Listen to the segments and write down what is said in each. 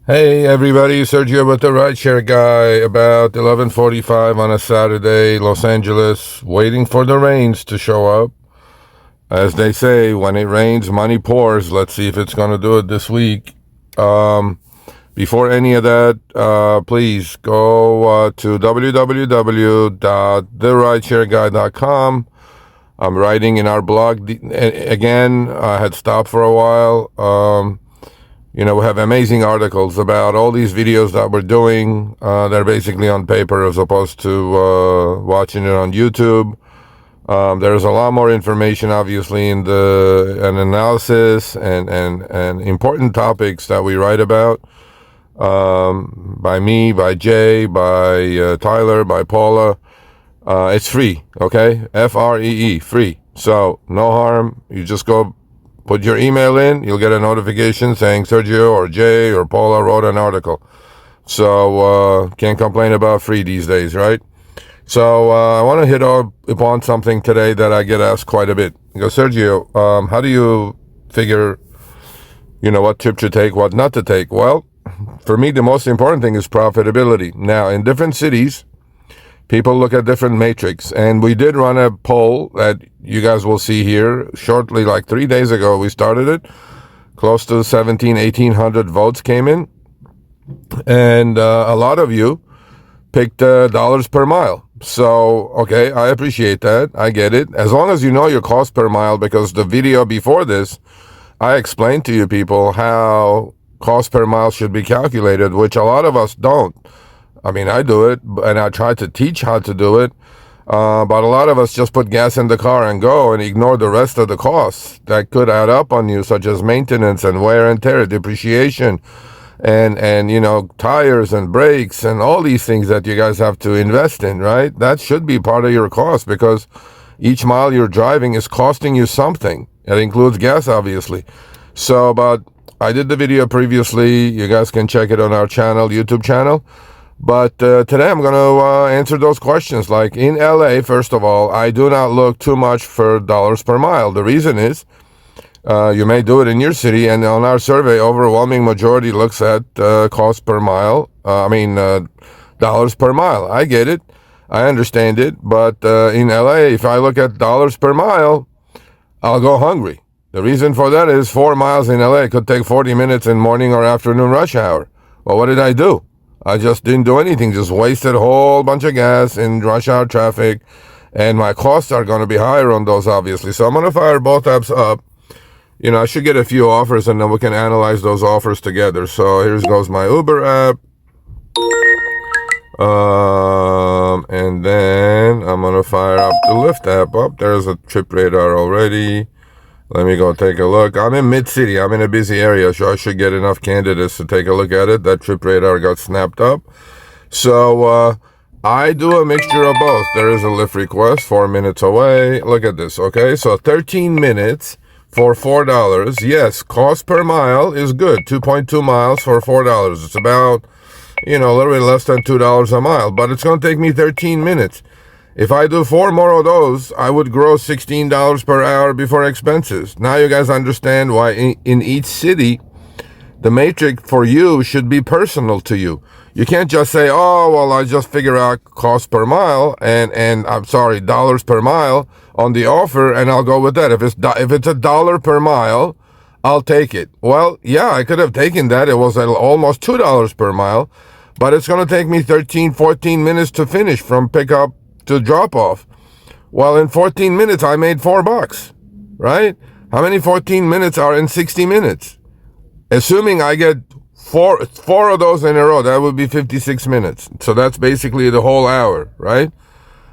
Hey everybody, Sergio with the Rideshare guy. About 11:45 on a Saturday, Los Angeles, waiting for the rains to show up. As they say, when it rains, money pours. Let's see if it's going to do it this week. Um, Before any of that, please go to www.therideshareguy.com. I'm writing in our blog again. I had stopped for a while. We have amazing articles about all these videos that we're doing. They're basically on paper as opposed to watching it on YouTube. There's a lot more information, obviously, in an analysis and important topics that we write about. By me, by Jay, by Tyler, by Paula. It's free, okay? FREE, free. So, no harm. You just go put your email in, you'll get a notification saying Sergio or Jay or Paula wrote an article. So, can't complain about free these days, right? So, I want to hit upon something today that I get asked quite a bit. I go, Sergio, how do you figure, what trip to take, what not to take? Well, for me, the most important thing is profitability. Now, in different cities, people look at different metrics, and we did run a poll that you guys will see here shortly, like 3 days ago. We started it. Close to 1,800 votes came in, and a lot of you picked dollars per mile. So, okay, I appreciate that. I get it. As long as you know your cost per mile, because the video before this, I explained to you people how cost per mile should be calculated, which a lot of us don't. I mean, I do it, and I try to teach how to do it, but a lot of us just put gas in the car and go and ignore the rest of the costs that could add up on you, such as maintenance and wear and tear, depreciation, and tires and brakes and all these things that you guys have to invest in, right? That should be part of your cost, because each mile you're driving is costing you something. It includes gas, obviously. So, but I did the video previously. You guys can check it on our channel, YouTube channel. But today I'm going to answer those questions. Like in LA, first of all, I do not look too much for dollars per mile. The reason is you may do it in your city, and on our survey, overwhelming majority looks at cost per mile. Dollars per mile. I get it. I understand it. But in LA, if I look at dollars per mile, I'll go hungry. The reason for that is 4 miles in LA could take 40 minutes in morning or afternoon rush hour. Well, what did I do? I just didn't do anything, just wasted a whole bunch of gas in rush hour traffic, and my costs are going to be higher on those, obviously. So I'm going to fire both apps up. I should get a few offers, and then we can analyze those offers together. So here goes my Uber app. And then I'm going to fire up the Lyft app. Up there's a trip radar already. Let me go take a look. I'm in mid-city. I'm in a busy area, so I should get enough candidates to take a look at it. That trip radar got snapped up. So I do a mixture of both. There is a Lyft request 4 minutes away. Look at this, okay? So 13 minutes for $4. Yes, cost per mile is good. 2.2 miles for $4. It's about, a little bit less than $2 a mile, but it's going to take me 13 minutes. If I do 4 more of those, I would gross $16 per hour before expenses. Now you guys understand why in each city, the metric for you should be personal to you. You can't just say, oh, well, I just figure out cost per mile and dollars per mile on the offer, and I'll go with that. If it's $1 per mile, I'll take it. Well, yeah, I could have taken that. It was almost $2 per mile, but it's going to take me 13, 14 minutes to finish from pickup to drop off. Well, in 14 minutes, I made $4, right? How many 14 minutes are in 60 minutes? Assuming I get four of those in a row, that would be 56 minutes. So that's basically the whole hour, right?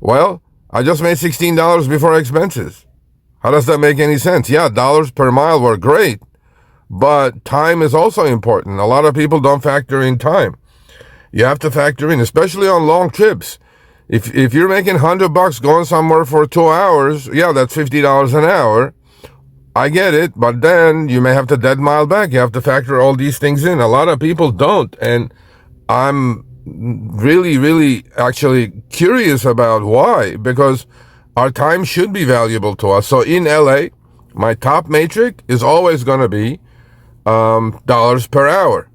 Well, I just made $16 before expenses. How does that make any sense? Yeah, dollars per mile were great, but time is also important. A lot of people don't factor in time. You have to factor in, especially on long trips. If you're making $100 going somewhere for 2 hours, yeah, that's $50 an hour. I get it, but then you may have to dead mile back. You have to factor all these things in. A lot of people don't, and I'm really, really actually curious about why, because our time should be valuable to us. So in LA, my top metric is always going to be dollars per hour.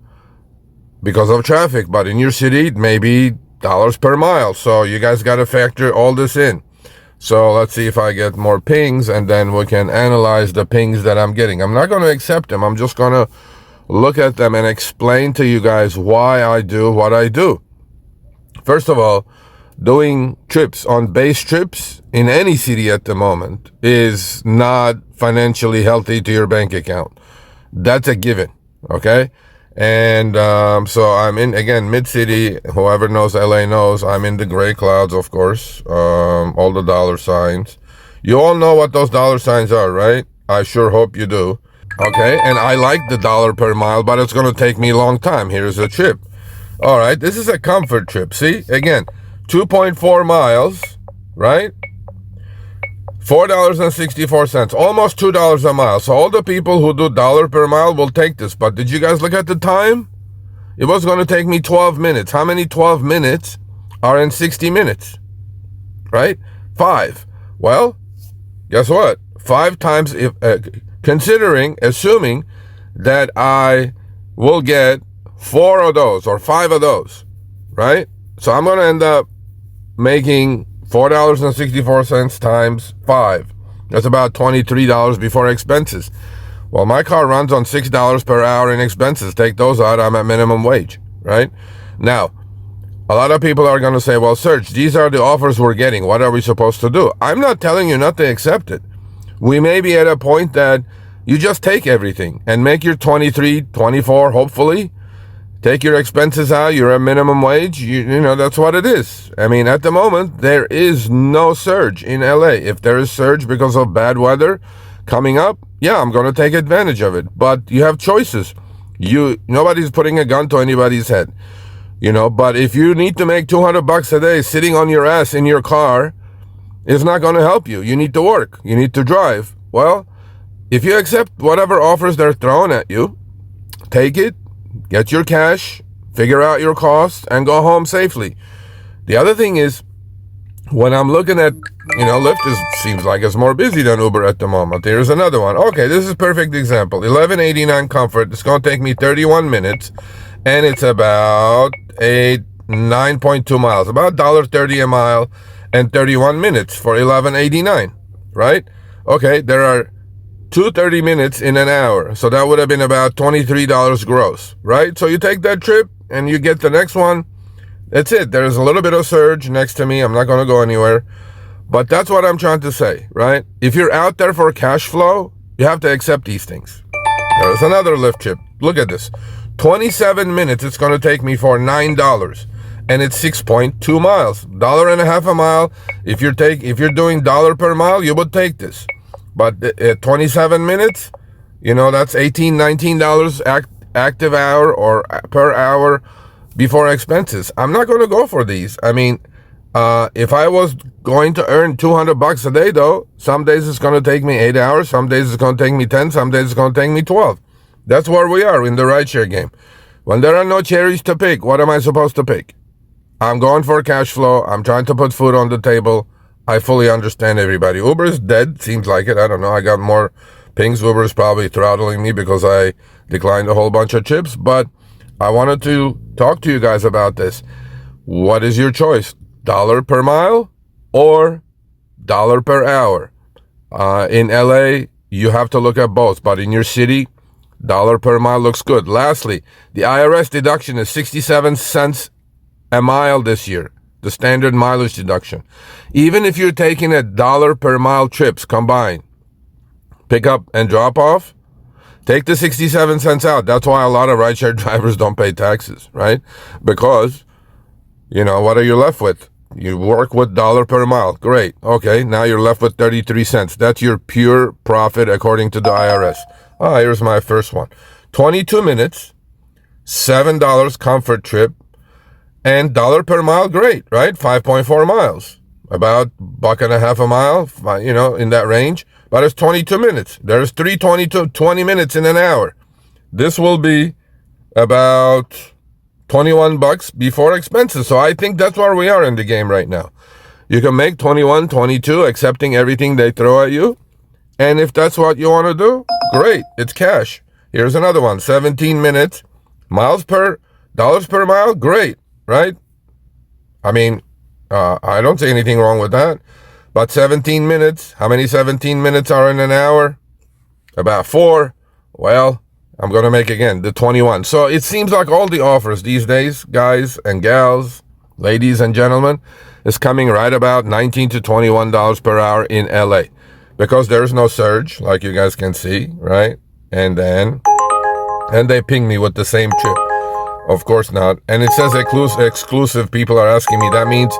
because of traffic. But in your city, it may be dollars per mile. So you guys got to factor all this in. So let's see if I get more pings, and then we can analyze the pings that I'm getting. I'm not going to accept them. I'm just going to look at them and explain to you guys why I do what I do. First of all, doing trips on base trips in any city at the moment is not financially healthy to your bank account. That's a given, okay? And so I'm in, again, mid-city. Whoever knows LA knows I'm in the gray clouds, of course, all the dollar signs. You all know what those dollar signs are, right? I sure hope you do. Okay, and I like the dollar per mile, but it's going to take me a long time. Here's a trip. All right, this is a comfort trip. See, again, 2.4 miles, right? $4.64, almost $2 a mile. So all the people who do dollar per mile will take this. But did you guys look at the time? It was going to take me 12 minutes. How many 12 minutes are in 60 minutes? Right? 5. Well, guess what? 5 times, if assuming that I will get 4 of those or 5 of those, right? So I'm going to end up making $4.64 times 5. That's about $23 before expenses. Well, my car runs on $6 per hour in expenses. Take those out, I'm at minimum wage, right? Now, a lot of people are going to say, well, Serge, these are the offers we're getting. What are we supposed to do? I'm not telling you not to accept it. We may be at a point that you just take everything and make your 23, 24, hopefully. Take your expenses out, you're at minimum wage, you know, that's what it is. I mean, at the moment, there is no surge in LA. If there is surge because of bad weather coming up, yeah, I'm going to take advantage of it. But you have choices. Nobody's putting a gun to anybody's head, you know, but if you need to make $200 a day sitting on your ass in your car, it's not going to help you. You need to work. You need to drive. Well, if you accept whatever offers they're throwing at you, take it. Get your cash, figure out your costs, and go home safely. The other thing is, when I'm looking at, Lyft seems like it's more busy than Uber at the moment. Here's another one. Okay, this is a perfect example. 1189 Comfort. It's going to take me 31 minutes, and it's about 9.2 miles, about $1.30 a mile, and 31 minutes for 1189, right? Okay, there are 2:30 minutes in an hour. So that would have been about $23 gross, right? So you take that trip and you get the next one. That's it. There's a little bit of surge next to me. I'm not going to go anywhere. But that's what I'm trying to say, right? If you're out there for cash flow, you have to accept these things. There's another Lyft trip. Look at this. 27 minutes it's going to take me for $9. And it's 6.2 miles. $1.50 a mile. If you're doing dollar per mile, you would take this. But at 27 minutes, that's $18, $19 active hour or per hour before expenses. I'm not going to go for these. I mean, if I was going to earn $200 a day, though, some days it's going to take me 8 hours. Some days it's going to take me 10. Some days it's going to take me 12. That's where we are in the rideshare game. When there are no cherries to pick, what am I supposed to pick? I'm going for cash flow. I'm trying to put food on the table. I fully understand everybody. Uber is dead, seems like it. I don't know. I got more pings. Uber is probably throttling me because I declined a whole bunch of trips. But I wanted to talk to you guys about this. What is your choice? Dollar per mile or dollar per hour? In LA, you have to look at both. But in your city, dollar per mile looks good. Lastly, the IRS deduction is 67 cents a mile this year. The standard mileage deduction. Even if you're taking a dollar per mile trips combined, pick up and drop off, take the 67 cents out. That's why a lot of rideshare drivers don't pay taxes, right? Because, what are you left with? You work with dollar per mile. Great. Okay, now you're left with 33 cents. That's your pure profit according to the IRS. Here's my first one. 22 minutes, $7 comfort trip, and dollar per mile, great, right? 5.4 miles, about $1.50 a mile, in that range. But it's 22 minutes. There's 20 minutes in an hour. This will be about $21 before expenses. So I think that's where we are in the game right now. You can make 21, 22, accepting everything they throw at you. And if that's what you want to do, great, it's cash. Here's another one, 17 minutes, miles per dollars per mile, great, right? I mean, I don't see anything wrong with that. But 17 minutes, how many 17 minutes are in an hour? About 4. Well, I'm going to make again the 21. So it seems like all the offers these days, guys and gals, ladies and gentlemen, is coming right about $19 to $21 per hour in LA, because there's no surge, like you guys can see, right? And they ping me with the same trip. Of course not. And it says exclusive. People are asking me. That means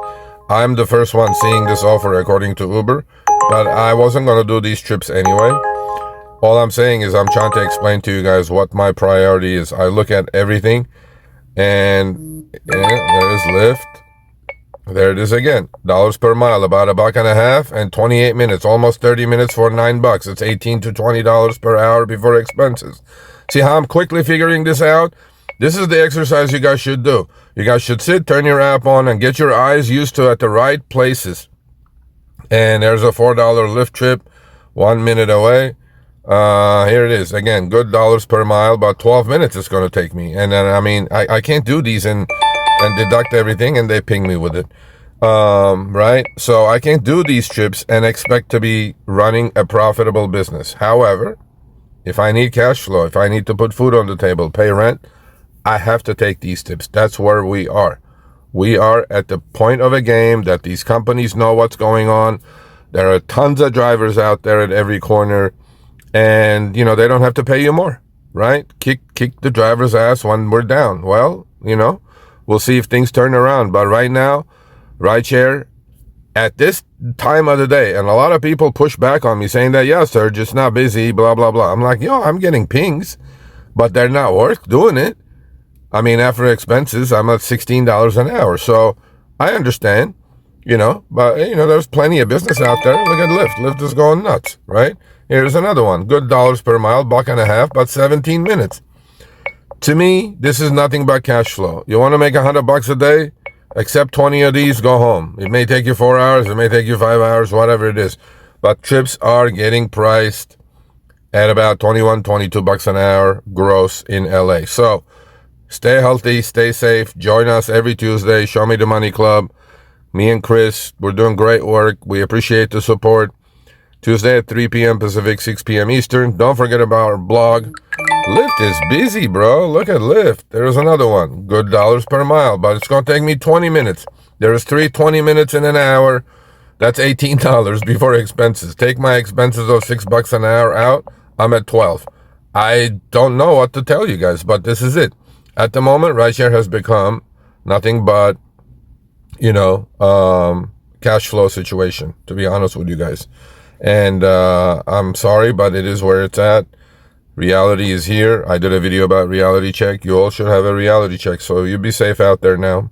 I'm the first one seeing this offer according to Uber. But I wasn't going to do these trips anyway. All I'm saying is I'm trying to explain to you guys what my priority is. I look at everything. And there is Lyft. There it is again. Dollars per mile, about $1.50 and 28 minutes. Almost 30 minutes for $9. It's $18 to $20 per hour before expenses. See how I'm quickly figuring this out? This is the exercise you guys should do. You guys should sit, turn your app on, and get your eyes used to at the right places. And there's a $4 Lyft trip, 1 minute away. Here it is. Again, good dollars per mile, about 12 minutes it's going to take me. And then, I mean, I can't do these and deduct everything, and they ping me with it. Right? So I can't do these trips and expect to be running a profitable business. However, if I need cash flow, if I need to put food on the table, pay rent, I have to take these tips. That's where we are. We are at the point of a game that these companies know what's going on. There are tons of drivers out there at every corner, and, you know, they don't have to pay you more, right? Kick the driver's ass when we're down. Well, you know, we'll see if things turn around. But right now, Rideshare, at this time of the day, and a lot of people push back on me saying that, yeah, sir, just not busy, blah, blah, blah. I'm like, yo, I'm getting pings, but they're not worth doing it. I mean, after expenses, I'm at $16 an hour. So I understand, you know, but, you know, there's plenty of business out there. Look at Lyft. Lyft is going nuts, right? Here's another one. Good dollars per mile, $1.50, but 17 minutes. To me, this is nothing but cash flow. You want to make $100 a day? Accept 20 of these, go home. It may take you 4 hours. It may take you 5 hours, whatever it is. But trips are getting priced at about $21, $22 an hour gross in LA. So stay healthy, stay safe. Join us every Tuesday. Show Me the Money Club. Me and Chris, we're doing great work. We appreciate the support. Tuesday at 3 p.m. Pacific, 6 p.m. Eastern. Don't forget about our blog. Lyft is busy, bro. Look at Lyft. There's another one. Good dollars per mile, but it's going to take me 20 minutes. There's 20 minutes in an hour. That's $18 before expenses. Take my expenses of $6 an hour out. I'm at 12. I don't know what to tell you guys, but this is it. At the moment, Rideshare has become nothing but, you know, cash flow situation, to be honest with you guys. And I'm sorry, but it is where it's at. Reality is here. I did a video about reality check. You all should have a reality check, so you be safe out there now.